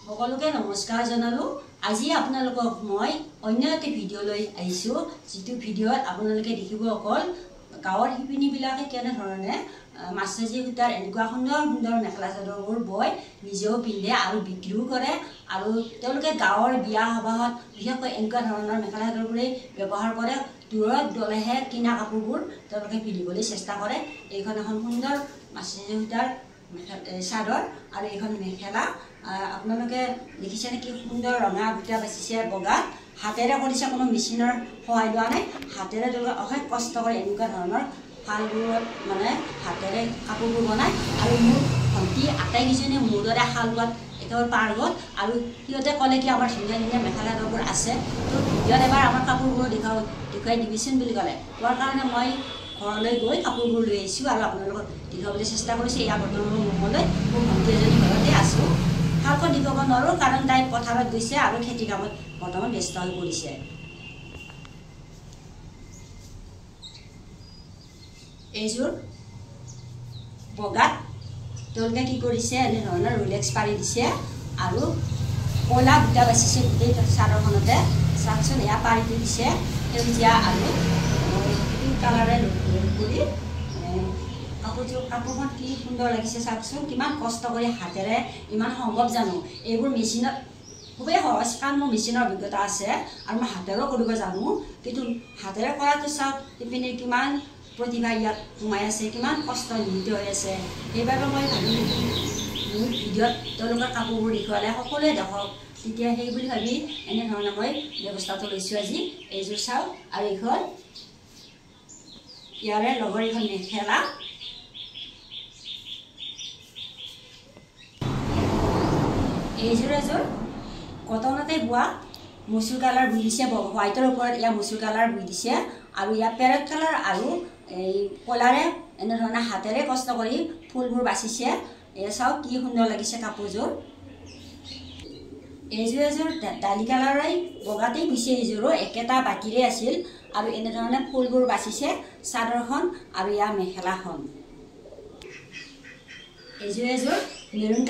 সকলোকে নমস্কাৰ জনালো। আজি আপোনালোকক মই অন্য এটা ভিডিঅ' লৈ আহিছো, যিটো ভিডিঅ'ত আপোনালোকে দেখিব অকল গাঁৱৰ শিপিনীবিলাকে কেনে ধৰণে মাছৰাজি সূতাৰ এনেকুৱা সুন্দৰ সুন্দৰ মেখেলা চাদৰবোৰ বয় নিজেও পিন্ধে আৰু বিক্ৰীও কৰে। আৰু তেওঁলোকে গাঁৱৰ বিয়া সবাহত বিশেষকৈ এনেকুৱা ধৰণৰ মেখেলা চাদৰবোৰেই ব্যৱহাৰ কৰে। দূৰত গ'লেহে কিনা কাপোৰবোৰ তেওঁলোকে পিন্ধিবলৈ চেষ্টা কৰে। এইখন এখন সুন্দৰ মাছৰাজি সূতাৰ চাদৰ আৰু এইখন মেখেলা আপোনালোকে দেখিছে নেকি? সুন্দৰ ৰঙা বুটা বাচিছে বগা, হাতেৰে কৰিছে, কোনো মেচিনৰ সহায় লোৱা নাই। হাতেৰে তেওঁলোকে অশেষ কষ্ট কৰি এনেকুৱা ধৰণৰ শালবোৰত মানে হাতেৰে কাপোৰবোৰ বনায়। আৰু মোৰ ভণ্টি আটাইকেইজনীয়ে মোৰ দৰে শাল বোৱাত একেবাৰে পাৰ্গত। আৰু সিহঁতে ক'লে কি আমাৰ ধুনীয়া ধুনীয়া মেখেলা চাদৰবোৰ আছে, তো ভিডিঅ'ত এবাৰ আমাৰ কাপোৰবোৰ দেখুৱাই দিবিচোন বুলি ক'লে। কোৱাৰ কাৰণে মই ঘৰলৈ গৈ কাপোৰবোৰ লৈ আহিছোঁ আৰু আপোনালোকক দেখুৱাবলৈ চেষ্টা কৰিছোঁ। এয়া বৰ্তমান মোৰ মুখলৈ মোৰ ভণ্টি এজনী ঘৰতে আছোঁ। শালখন দেখুৱাব নোৱাৰোঁ কাৰণ তাই পথাৰত গৈছে আৰু খেতি কামত বৰ্তমান ব্যস্ত হৈ পৰিছে। এইযোৰ বগাত তেওঁলোকে কি কৰিছে, এনেধৰণৰ ৰোলেক্স পাৰি দিছে আৰু কলা বুটা বাচিছে গোটেই চাদৰখনতে। চাওকচোন, এয়া পাৰিটো দিছে সেউজীয়া আৰু পিংক কালাৰে কৰি। কাপোৰখন কি সুন্দৰ লাগিছে চাওকচোন, কিমান কষ্ট কৰি হাতেৰে, ইমান সম্ভৱ জানো? এইবোৰ মেচিনত খুবেই সহজ, কাৰণ মোৰ মেচিনৰ অভিজ্ঞতা আছে আৰু মই হাতেৰেও কৰিব জানো। কিন্তু হাতেৰে কৰাটো চাওক, শিপিনীৰ কিমান প্ৰতিভা ইয়াত সোমাই আছে, কিমান কষ্ট নিহিত হৈ আছে। সেইবাবে মই ভাবিলোঁ মোৰ ভিডিঅ'ত তেওঁলোকৰ কাপোৰবোৰ দেখুৱালে সকলোৱে দেখক, তেতিয়া সেই বুলি ভাবি এনেধৰণে মই ব্যৱস্থাটো লৈছোঁ আজি। এইযোৰ চাওক আৰু এইখন ইয়াৰে লগৰ এইখন মেখেলা। এইযোৰ এযোৰ কটনতে বোৱা, মচুৰ কালাৰ বুই দিছে, হোৱাইটৰ ওপৰত এয়া মচুৰ কালাৰ বুই দিছে আৰু ইয়াত পেৰট কালাৰ আৰু এই কলাৰে এনেধৰণে হাতেৰে কষ্ট কৰি ফুলবোৰ বাচিছে। এয়া চাওক কি সুন্দৰ লাগিছে কাপোৰযোৰ। এইযোৰ এযোৰ দালি কালাৰে বগাতেই বুইছে, এইযোৰো একেটা বাতিৰে আছিল আৰু এনেধৰণে ফুলবোৰ বাচিছে চাদৰখন আৰু ইয়াৰ মেখেলাখন। এইযোৰ এযোৰ মেৰুণ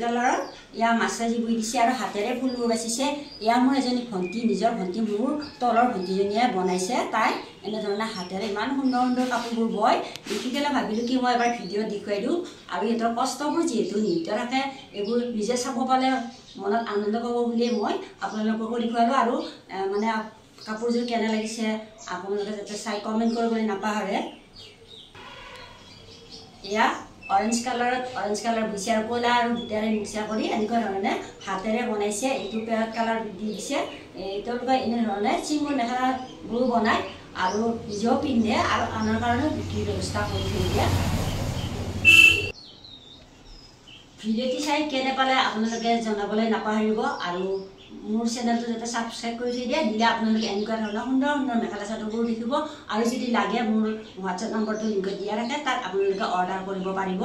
কালাৰত ইয়াৰ মাছৰাজি বুই দিছে আৰু হাতেৰে ফুলবোৰ বাচিছে। এয়া মোৰ এজনী ভণ্টি, নিজৰ ভণ্টি, মোৰ তলৰ ভণ্টিজনীয়ে বনাইছে। তাই এনেধৰণে হাতেৰে ইমান সুন্দৰ সুন্দৰ কাপোৰবোৰ বয়। দেখি পেলাই ভাবিলোঁ কি মই এবাৰ ভিডিঅ'ত দেখুৱাই দিওঁ। আৰু সিহঁতৰ কষ্টবোৰ যিহেতু নিহিত থাকে, এইবোৰ নিজে চাব পালে মনত আনন্দ পাব বুলিয়ে মই আপোনালোককো দেখুৱালোঁ। আৰু মানে কাপোৰযোৰ কেনে লাগিছে আপোনালোকে যাতে চাই কমেণ্ট কৰিবলৈ নাপাহৰে। এয়া অৰেঞ্জ কালাৰ বুইছে আৰু কলা আৰু বুটাৰে মিক্সাৰ কৰি এনেকুৱা ধৰণে হাতেৰে বনাইছে। এইটো পেৰট কালাৰ দি দিছে। তেওঁলোকে এনেধৰণে চিংগুল মেখেলাবোৰ বনায় আৰু নিজেও পিন্ধে আৰু আনৰ কাৰণে বিক্ৰীৰ ব্যৱস্থা কৰি থৈ দিয়ে। ভিডিঅ'টি চাই কেনে পালে আপোনালোকে জনাবলৈ নাপাহৰিব আৰু মোৰ চেনেলটো যাতে ছাবস্ক্ৰাইব কৰি থৈ দিয়ে। দিলে আপোনালোকে এনেকুৱা ধৰণৰ সুন্দৰ সুন্দৰ মেখেলা চাদৰবোৰ দেখিব। আৰু যদি লাগে মোৰ হোৱাটছএপ নম্বৰটো লিংকত দিয়া থাকে, তাত আপোনালোকে অৰ্ডাৰ কৰিব পাৰিব।